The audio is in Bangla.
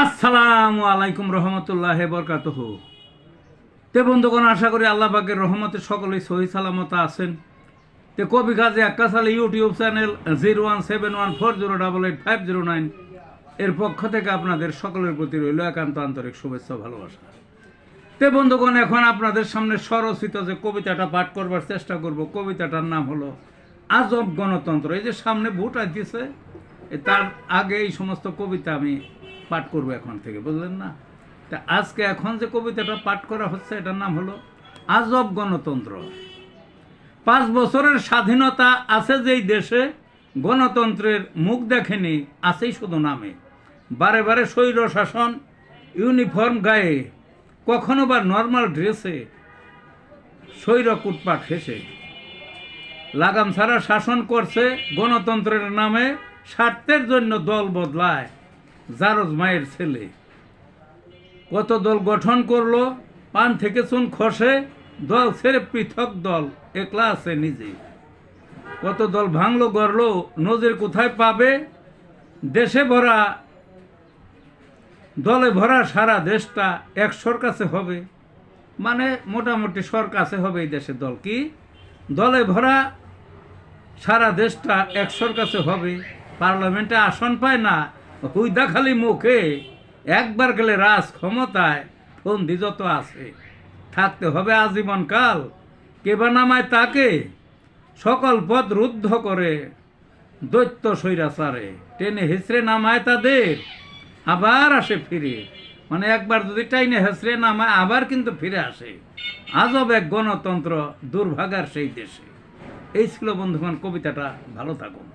আসসালামু আলাইকুম রহমতুল্লাহ বরকাতুহু। তে বন্ধুগণ, আশা করি আল্লাহ পাকের রহমতে সকলেই সহি সালামত আছেন। তে কবি কাজী আক্কাসালি ইউটিউব চ্যানেল 017140885009 এর পক্ষ থেকে আপনাদের সকলের প্রতি রইল একান্ত আন্তরিক শুভেচ্ছা ভালোবাসা। তে বন্ধুগণ, এখন আপনাদের সামনে স্বরচিত যে কবিতাটা পাঠ করবার চেষ্টা করব, কবিতাটার নাম হলো আজব গণতন্ত্র। এই যে সামনে ভোট আসছে, তার আগে এই সমস্ত কবিতা আমি পাঠ করবো এখন থেকে, বুঝলেন না? তা আজকে এখন যে কবিতাটা পাঠ করা হচ্ছে এটার নাম হলো আজব গণতন্ত্র। 5 বছরের স্বাধীনতা আছে যেই দেশে, গণতন্ত্রের মুখ দেখেনি আছেই শুধু নামে। বারে বারে স্বৈর শাসন, ইউনিফর্ম গায়ে, কখনো বা নর্মাল ড্রেসে, স্বৈর কুটপাট হেসে লাগাম ছাড়া শাসন করছে গণতন্ত্রের নামে। স্বার্থের জন্য দল বদলায় জারজ মায়ের ছেলে। কত দল গঠন করলো, পান থেকে চুন খসে, দল ছেড়ে পৃথক দল একলা আছে নিজে। কত দল ভাঙলো গড়লো, নজির কোথায় পাবে? দেশে ভরা দলে ভরা সারা দেশটা একশোর কাছে হবে। মানে মোটামুটি সর কাছে হবে এই দেশে দল কি দলে ভরা সারা দেশটা একশোর কাছে হবে। পার্লামেন্টে আসন পায় না, হুইদা খালি মুখে, একবার গেলে রাজ ক্ষমতায় ফন্দি যত আছে। থাকতে হবে আজীবন কাল, কেবা নামায় তাকে, সকল পথ রুদ্ধ করে দৈত্য স্বৈরাচারে। টেনে হেসড়ে নামায় তাদের, আবার আসে ফিরে। মানে একবার যদি টাইনে হেসড়ে নামায় আবার কিন্তু ফিরে আসে। আজব এক গণতন্ত্র দুর্ভাগার সেই দেশে। এই ছিল বন্ধুগণ কবিতাটা। ভালো থাকুন।